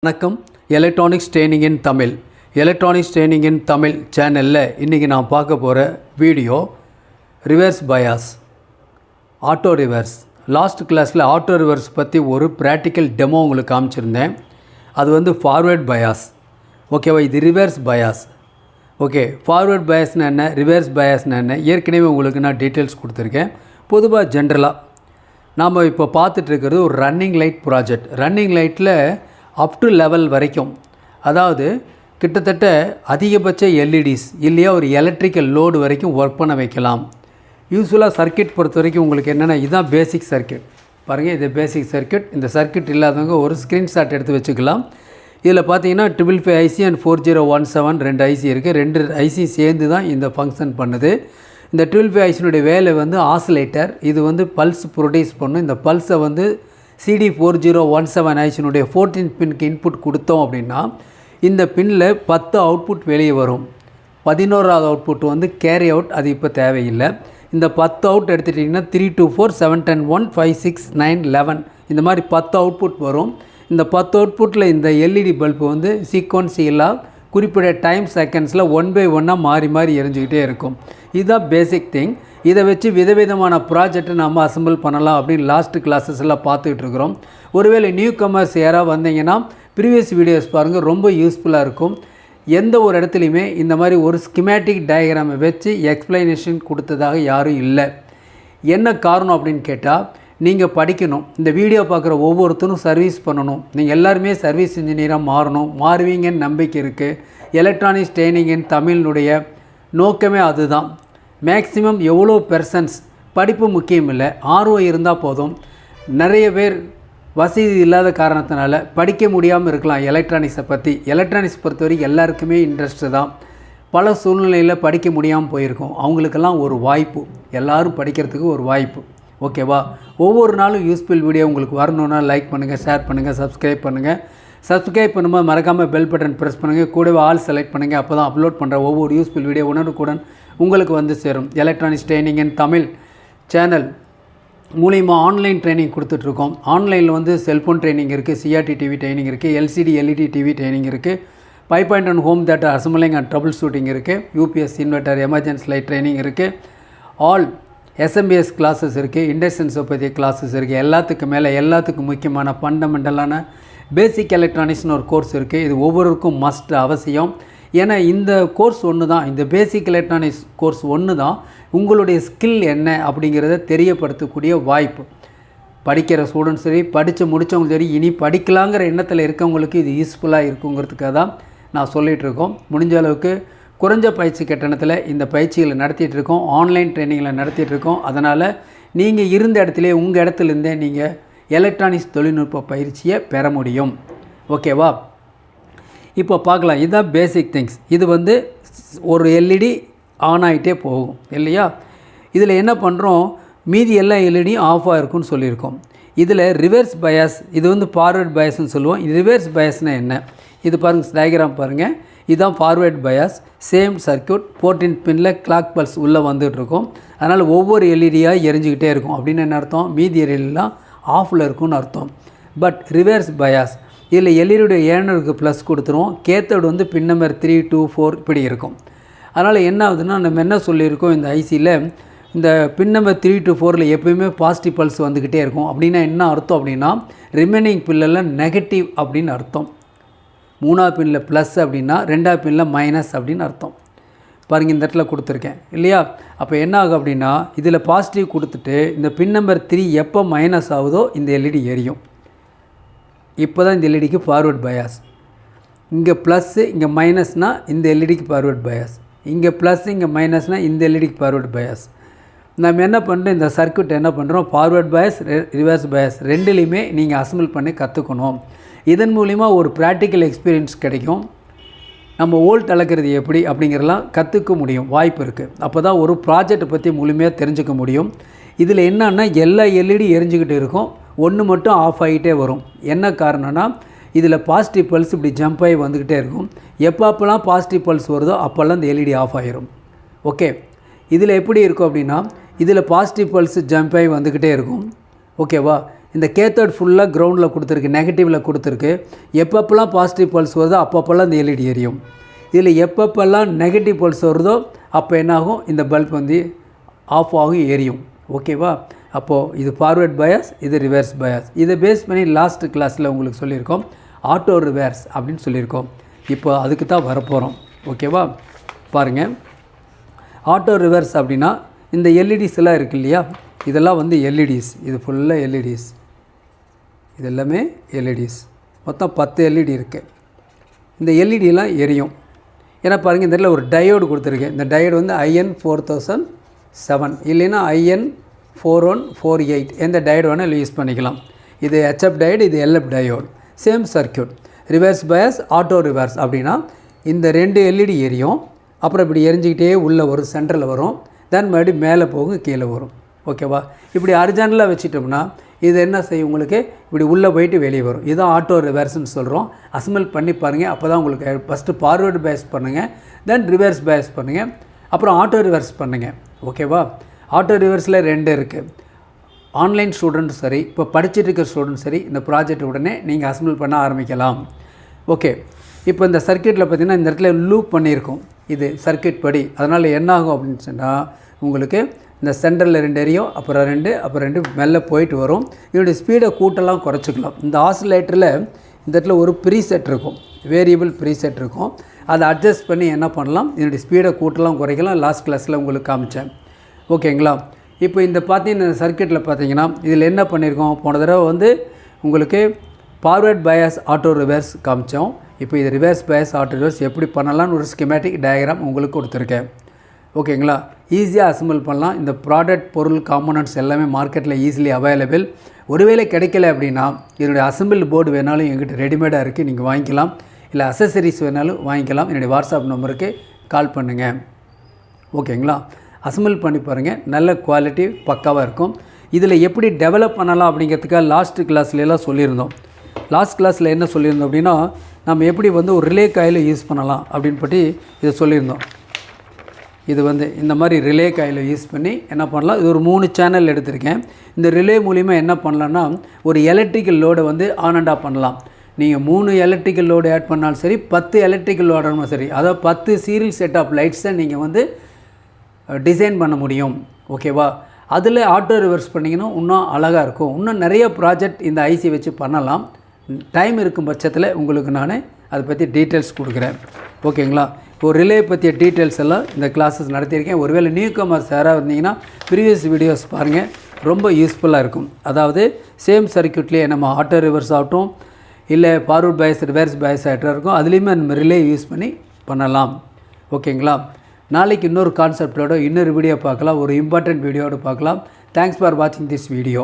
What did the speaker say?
வணக்கம். Electronics training in Tamil சேனலில் இன்றைக்கி நான் பார்க்க போகிற video reverse bias, auto reverse. Last கிளாஸில் ஆட்டோ ரிவர்ஸ் பற்றி ஒரு ப்ராக்டிக்கல் டெமோ உங்களுக்கு காமிச்சிருந்தேன். அது ஃபார்வேர்ட் பயாஸ். ஓகேவா? இது ரிவர்ஸ் பயாஸ். ஓகே, ஃபார்வேர்ட் பயாஸ்னால் என்ன, ரிவர்ஸ் பயாஸ்னால் என்ன, ஏற்கனவே உங்களுக்கு நான் டீட்டெயில்ஸ் கொடுத்துருக்கேன். பொதுவாக ஜென்ரலாக நாம் இப்போ பார்த்துட்ருக்கிறது ஒரு ரன்னிங் லைட் ப்ராஜெக்ட். ரன்னிங் லைட்டில் அப் டு லெவல் வரைக்கும், அதாவது கிட்டத்தட்ட அதிகபட்ச எல்இடிஸ் இல்லையா ஒரு எலக்ட்ரிக்கல் லோடு வரைக்கும் ஒர்க் பண்ண வைக்கலாம். யூஸ்வலாக சர்க்கியூட் பொறுத்த வரைக்கும் உங்களுக்கு என்னென்னா இதுதான் பேசிக் சர்க்கியூட். பாருங்கள், இது பேசிக் சர்க்கியூட். இந்த சர்க்கியூட் இல்லாதவங்க ஒரு ஸ்க்ரீன்ஷாட் எடுத்து வச்சுக்கலாம். இதில் பார்த்தீங்கன்னா 555 ஐசி அண்ட் 4017 ரெண்டு ஐசி இருக்குது. ரெண்டு ஐசி சேர்ந்து தான் இந்த ஃபங்க்ஷன் பண்ணுது. இந்த 555 ஐசினுடைய வேலை ஆசிலேட்டர். இது பல்ஸ் ப்ரொடியூஸ் பண்ணும். இந்த பல்ஸை CD4017 ஐசினுடைய 14 பின்க்கு இன்புட் கொடுத்தோம் அப்படின்னா இந்த பின்னில் 10 அவுட்புட் வெளியே வரும். 11வது அவுட்புட் கேரி அவுட். அது இப்போ தேவையில்லை. இந்த 10 அவுட் எடுத்துட்டிங்கன்னா 3 2 4 7 10 1 5 6 9 11 இந்த மாதிரி 10 அவுட்புட் வரும். இந்த 10 அவுட்புட்டில் இந்த எல்இடி பல்பு சீக்வன்சியலாக குறிப்பிட்ட டைம் செகண்ட்ஸில் 1 by 1 மாறி மாறி எரிஞ்சிக்கிட்டே இருக்கும். இதுதான் பேசிக் திங். இதை வச்சு விதவிதமான ப்ராஜெக்டை நம்ம அசம்பிள் பண்ணலாம் அப்படின்னு லாஸ்ட் கிளாஸஸ் எல்லாம் பார்த்துக்கிட்டு இருக்கிறோம். ஒருவேளை நியூ கமர்ஸ் யாராவது வந்தீங்கன்னா ப்ரீவியஸ் வீடியோஸ் பாருங்கள், ரொம்ப யூஸ்ஃபுல்லாக இருக்கும். எந்த ஒரு இடத்துலையுமே இந்த மாதிரி ஒரு ஸ்கிமேட்டிக் டயக்ராமை வச்சு எக்ஸ்ப்ளனேஷன் கொடுத்ததாக யாரும் இல்லை. என்ன காரணம் அப்படின்னு கேட்டால், நீங்கள் படிக்கணும். இந்த வீடியோ பார்க்குற ஒவ்வொருத்தரும் சர்வீஸ் பண்ணணும். நீங்கள் எல்லாருமே சர்வீஸ் இன்ஜினியராக மாறுவீங்கன்னு நம்பிக்கை இருக்குது. எலக்ட்ரானிக்ஸ் ட்ரெயினிங் இன் தமிழினுடைய நோக்கமே அதுதான். மேக்ஸிமம் எவ்வளோ பெர்சன்ஸ் படிப்பு முக்கியம் இல்லை, ஆர்வம் இருந்தால் போதும். நிறைய பேர் வசதி இல்லாத காரணத்தினால படிக்க முடியாமல் இருக்கலாம். எலக்ட்ரானிக்ஸை பற்றி எலக்ட்ரானிக்ஸ் பொறுத்தவரைக்கும் எல்லாருக்குமே இன்ட்ரெஸ்ட்டு தான். பல சூழ்நிலையில் படிக்க முடியாமல் போயிருக்கோம். அவங்களுக்கெல்லாம் ஒரு வாய்ப்பு, எல்லோரும் படிக்கிறதுக்கு ஒரு வாய்ப்பு. ஓகேவா? ஒவ்வொரு நாளும் யூஸ்ஃபுல் வீடியோ உங்களுக்கு வரணுன்னா லைக் பண்ணுங்கள், ஷேர் பண்ணுங்கள், சப்ஸ்கிரைப் பண்ணுங்கள். சப்ஸ்கிரைப் பண்ணும்போது மறக்காமல் பெல் பட்டன் ப்ரெஸ் பண்ணுங்கள். கூடவே ஆல் செலக்ட் பண்ணுங்கள். அப்போ தான் அப்லோட் பண்ணுற ஒவ்வொரு யூஸ்ஃபுல் வீடியோ உடனுக்குடன் உங்களுக்கு சேரும். Electronics training in Tamil channel மூலிமா ஆன்லைன் ட்ரைனிங் கொடுத்துட்ருக்கோம். ஆன்லைனில் செல்ஃபோன் ட்ரைனிங் இருக்குது, சிஆர்டி டிவி ட்ரைனிங் இருக்குது, எல்சிடி எல்இடி டிவி ட்ரைனிங் இருக்குது, 5.1 home theatre assembling and troubleshooting இருக்குது, UPS inverter emergency light training இருக்குது, ஆல் எஸ்எம்பிஎஸ் கிளாஸஸ் இருக்குது, இண்டக்ஷன்ஸை பற்றிய கிளாஸஸ் இருக்குது. எல்லாத்துக்கும் முக்கியமான ஃபண்டமெண்டலான பேசிக் எலக்ட்ரானிக்ஸ்னு ஒரு கோர்ஸ் இருக்குது. இது ஒவ்வொருக்கும் மஸ்ட் அவசியம். ஏன்னா இந்த கோர்ஸ் ஒன்று தான், இந்த பேசிக் எலக்ட்ரானிக்ஸ் கோர்ஸ் ஒன்று தான் உங்களுடைய ஸ்கில் என்ன அப்படிங்கிறத தெரியப்படுத்தக்கூடிய வாய்ப்பு. படிக்கிற ஸ்டூடெண்ட்ஸ் சரி, படித்து முடித்தவங்க சரி, இனி படிக்கலாங்கிற எண்ணத்தில் இருக்கவங்களுக்கு இது யூஸ்ஃபுல்லாக இருக்குங்கிறதுக்காக தான் நான் சொல்லிகிட்ருக்கோம். முடிஞ்ச அளவுக்கு குறைஞ்ச பயிற்சி கட்டணத்தில் இந்த பயிற்சிகளை நடத்திட்டுருக்கோம். ஆன்லைன் ட்ரைனிங்கில் நடத்திட்டுருக்கோம். அதனால் நீங்கள் இருந்த இடத்துல உங்கள் இடத்துலேருந்தே நீங்கள் எலக்ட்ரானிக்ஸ் தொழில்நுட்ப பயிற்சியை பெற முடியும். ஓகேவா? இப்போ பார்க்கலாம். இதுதான் பேசிக் திங்ஸ். இது ஒரு எல்இடி ஆன் ஆகிட்டே போகும் இல்லையா? இதில் என்ன பண்ணுறோம், மீதி எல்லா எல்இடியும் ஆஃப் ஆகிருக்குன்னு சொல்லியிருக்கோம். இதில் ரிவர்ஸ் பயாஸ், இது ஃபார்வேர்ட் பயாஸ்ன்னு சொல்லுவோம். ரிவர்ஸ் பயாஸ்னால் என்ன? இது பாருங்கள், டயக்ராம் பாருங்கள். இதுதான் ஃபார்வேர்ட் பயாஸ். சேம் சர்க்கியூட் 14 பின்னில் கிளாக் பல்ஸ் உள்ளே வந்துட்டுருக்கும். அதனால் ஒவ்வொரு எல்இடியாக எரிஞ்சிக்கிட்டே இருக்கும். அப்படின்னு என்ன அர்த்தம்? மீதி எல்இடிலாம் ஆஃபில் இருக்கும்னு அர்த்தம். பட் ரிவர்ஸ் பயாஸ், இதில் எல்இடியுடைய ஏர்னருக்கு ப்ளஸ் கொடுத்துருவோம். கேத்தோடு பின் நம்பர் 3 2 4 இப்படி இருக்கும். அதனால் என்ன ஆகுதுன்னா, நம்ம என்ன சொல்லியிருக்கோம், இந்த ஐசியில் இந்த பின் நம்பர் 3 to 4 எப்போயுமே பாசிட்டிவ் பல்ஸ் வந்துக்கிட்டே இருக்கும். அப்படின்னா என்ன அர்த்தம் அப்படின்னா, ரிமைனிங் பின்னில் நெகட்டிவ் அப்படின்னு அர்த்தம். 3ஆவது பின்னில் ப்ளஸ் அப்படின்னா 2ஆவது பின்னில் மைனஸ் அப்படின்னு அர்த்தம். பாருங்கள், இந்த இடத்துல கொடுத்துருக்கேன் இல்லையா? அப்போ என்ன ஆகும் அப்படின்னா, இதில் பாசிட்டிவ் கொடுத்துட்டு இந்த பின் நம்பர் 3 எப்போ மைனஸ் ஆகுதோ இந்த எல்இடி எரியும். இப்போ தான் இந்த எல்இடிக்கு ஃபார்வேர்ட் பயாஸ். இங்கே ப்ளஸ்ஸு இங்கே மைனஸ்னால் இந்த எல்இடிக்கு ஃபார்வேர்ட் பயாஸ். இங்கே ப்ளஸ் இங்கே மைனஸ்னால் இந்த எல்இடிக்கு ஃபார்வேர்ட் பயாஸ். நம்ம என்ன பண்ணுறோம், இந்த சர்க்யூட் என்ன பண்ணுறோம், ஃபார்வேர்ட் பயாஸ் ரிவர்ஸ் பயாஸ் ரெண்டுலேயுமே நீங்கள் அசம்பிள் பண்ணி கற்றுக்கணும். இதன் மூலிமா ஒரு ப்ராக்டிக்கல் எக்ஸ்பீரியன்ஸ் கிடைக்கும். நம்ம வோல்ட் அளக்கிறது எப்படி அப்படிங்கிறலாம் கற்றுக்க முடியும், வாய்ப்பு இருக்குது. அப்போ தான் ஒரு ப்ராஜெக்டை பற்றி முழுமையாக தெரிஞ்சுக்க முடியும். இதில் என்னன்னா, எல்லா எல்இடி எரிஞ்சிக்கிட்டு இருக்கும், ஒன்று மட்டும் ஆஃப் ஆகிட்டே வரும். என்ன காரணம்னா, இதில் பாசிட்டிவ் பல்ஸ் இப்படி ஜம்ப் ஆகி வந்துக்கிட்டே இருக்கும். எப்போலாம் பாசிட்டிவ் பல்ஸ் வருதோ அப்போல்லாம் இந்த எல்இடி ஆஃப் ஆகிரும். ஓகே, இதில் எப்படி இருக்கும் அப்படின்னா, இதில் பாசிட்டிவ் பல்ஸ் ஜம்ப் ஆகி வந்துக்கிட்டே இருக்கும். ஓகேவா? இந்த கேத்தோட் ஃபுல்லாக கிரவுண்டில் கொடுத்துருக்கு, நெகட்டிவில் கொடுத்துருக்கு. எப்பப்பெல்லாம் பாசிட்டிவ் பல்ஸ் வருதோ அப்பப்போல்லாம் இந்த எல்இடி எரியும். இதில் எப்பப்பெல்லாம் நெகட்டிவ் பல்ஸ் வருதோ அப்போ என்னாகும், இந்த பல்ப் வந்து ஆஃப் ஆகும், எரியும். ஓகேவா? அப்போது இது ஃபார்வேர்ட் பயாஸ், இது ரிவர்ஸ் பயாஸ். இதை பேஸ் பண்ணி லாஸ்ட் கிளாஸில் உங்களுக்கு சொல்லியிருக்கோம் ஆட்டோ ரிவர்ஸ் அப்படின்னு சொல்லியிருக்கோம். இப்போ அதுக்கு தான் வரப்போகிறோம். ஓகேவா? பாருங்கள், ஆட்டோ ரிவர்ஸ் அப்படின்னா இந்த எல்இடிஸ் எல்லாம் இருக்குது இல்லையா, இதெல்லாம் வந்து எல்இடிஸ். இது ஃபுல்லாக எல்இடிஸ், இது எல்லாமே எல்இடிஸ். மொத்தம் 10 எல்இடி இருக்குது. இந்த எல்இடிலாம் எரியும். ஏன்னா பாருங்கள், இந்த இடத்துல ஒரு டயோடு கொடுத்துருக்கு. இந்த டயோடு வந்து IN4007 இல்லைன்னா IN4148 எந்த டயோடு வேணால் யூஸ் பண்ணிக்கலாம். இது HF டயோடு, இது LF diode, same circuit. Reverse bias, auto reverse அப்படின்னா இந்த 2 எல்இடி எரியும். அப்புறம் இப்படி எரிஞ்சிக்கிட்டே உள்ளே வரும், சென்டரில் வரும், தென் மறுபடியும் மேலே போகும், கீழே வரும். ஓகேவா? இப்படி ஹரிசாண்டலாக வச்சிட்டோம்னா இது என்ன செய்யும், உங்களுக்கு இப்படி உள்ளே போயிட்டு வெளியே வரும். இதுதான் ஆட்டோ ரிவர்ஸ்னு சொல்கிறோம். அசம்பிள் பண்ணி பாருங்கள். அப்போ தான் உங்களுக்கு ஃபஸ்ட்டு ஃபார்வேர்டு பயாஸ் பண்ணுங்கள், தென் ரிவர்ஸ் பயாஸ் பண்ணுங்கள், அப்புறம் ஆட்டோ ரிவர்ஸ் பண்ணுங்கள். ஓகேவா? ஆட்டோ ரிவர்ஸில் 2 இருக்குது. ஆன்லைன் ஸ்டூடெண்ட்டும் சரி, இப்போ படிச்சுட்டு இருக்கிற ஸ்டூடெண்ட் சரி, இந்த ப்ராஜெக்ட் உடனே நீங்கள் அசம்பிள் பண்ண ஆரம்பிக்கலாம். ஓகே, இப்போ இந்த சர்க்யூட்டில் பார்த்திங்கன்னா இந்த இடத்துல லூப் பண்ணியிருக்கோம், இது சர்க்யூட் படி. அதனால் என்ன ஆகும் அப்படின்னு சொன்னால், உங்களுக்கு இந்த சென்டரில் 2 எரியும், அப்புறம் 2 மெல்ல போயிட்டு வரும். இதோடைய ஸ்பீடை கூட்டலாம் குறைச்சிக்கலாம். இந்த ஆசிலேட்டரில் இந்த இடத்துல ஒரு ப்ரீசெட் இருக்கும், வேரியபிள் ப்ரீசெட் இருக்கும். அதை அட்ஜஸ்ட் பண்ணி என்ன பண்ணலாம், இதனுடைய ஸ்பீடை கூட்டலாம் குறைக்கலாம். லாஸ்ட் கிளாஸில் உங்களுக்கு காமிச்சேன். ஓகேங்களா? இப்போ இந்த பார்த்தீங்கன்னா இந்த சர்க்யூட்டில் பார்த்தீங்கன்னா இதில் என்ன பண்ணியிருக்கோம், போன தடவை வந்து உங்களுக்கு ஃபார்வேர்ட் பயாஸ் ஆட்டோ ரிவர்ஸ் காமிச்சோம். இப்போ இது ரிவர்ஸ் பயாஸ் ஆட்டோ ரிவர்ஸ் எப்படி பண்ணலாம்னு ஒரு ஸ்கீமேட்டிக் டயக்ராம் உங்களுக்கு கொடுத்துருக்கேன். ஓகேங்களா? ஈஸியாக அசம்பிள் பண்ணலாம். இந்த ப்ராடக்ட் பொருள் காம்போனன்ட்ஸ் எல்லாமே மார்க்கெட்டில் ஈஸிலி அவைலபிள். ஒருவேளை கிடைக்கல அப்படின்னா இதனுடைய அசம்பிள் போர்டு வேணாலும் எங்கிட்ட ரெடிமேடாக இருக்குது, நீங்கள் வாங்கிக்கலாம். இல்லை அசசரிஸ் வேணாலும் வாங்கிக்கலாம். என்னுடைய வாட்ஸ்அப் நம்பருக்கு கால் பண்ணுங்கள். ஓகேங்களா? அசம்பிள் பண்ணி பாருங்கள், நல்ல குவாலிட்டி பக்காவாக இருக்கும். இதில் எப்படி டெவலப் பண்ணலாம் அப்படிங்கிறதுக்காக லாஸ்ட் கிளாஸ்லாம் சொல்லியிருந்தோம். லாஸ்ட் கிளாஸில் என்ன சொல்லியிருந்தோம் அப்படின்னா, நம்ம எப்படி வந்து ஒரு ரிலே காயில் யூஸ் பண்ணலாம் அப்படின்னு பற்றி இதை சொல்லியிருந்தோம். இது வந்து இந்த மாதிரி ரிலே காயில் யூஸ் பண்ணி என்ன பண்ணலாம், இது ஒரு 3 சேனல் எடுத்திருக்கேன். இந்த ரிலே மூலிமா என்ன பண்ணலான்னா, ஒரு எலக்ட்ரிக்கல் லோடை வந்து ஆன் அண்ட் ஆஃப் பண்ணலாம். நீங்கள் 3 எலக்ட்ரிக்கல் லோடு ஆட் பண்ணாலும் சரி, 10 எலக்ட்ரிக்கல் லோடு ஆனாலும் சரி, அதாவது 10 சீரியல் செட் ஆஃப் லைட்ஸை நீங்கள் வந்து டிசைன் பண்ண முடியும். ஓகேவா? அதில் ஆட்டோ ரிவர்ஸ் பண்ணிங்கன்னா இன்னும் அழகாக இருக்கும். இன்னும் நிறைய ப்ராஜெக்ட் இந்த ஐசி வச்சு பண்ணலாம். டைம் இருக்கும் பட்சத்தில் உங்களுக்கு நான் அதை பற்றி டீட்டெயில்ஸ் கொடுக்குறேன். ஓகேங்களா? ஒரு ரிலே பற்றிய டீட்டெயில்ஸ் எல்லாம் இந்த கிளாஸஸ் நடத்தியிருக்கேன். ஒருவேளை நியூ கமர்ஸ் யாராக இருந்தீங்கன்னா ப்ரீவியஸ் வீடியோஸ் பாருங்கள், ரொம்ப யூஸ்ஃபுல்லாக இருக்கும். அதாவது சேம் சர்க்யூட்லேயே நம்ம ஆட்டோ ரிவர்ஸ் ஆகட்டும், இல்லை ஃபார்வர்ட் பயாஸ் ரிவர்ஸ் பயாஸ் ஆகிட்டா இருக்கும், அதுலேயுமே நம்ம ரிலே யூஸ் பண்ணி பண்ணலாம். ஓகேங்களா? நாளைக்கு இன்னொரு கான்செப்டோட இன்னொரு வீடியோ பார்க்கலாம், ஒரு இம்பார்ட்டன்ட் வீடியோடு பார்க்கலாம். தேங்க்ஸ் ஃபார் வாட்சிங் திஸ் வீடியோ.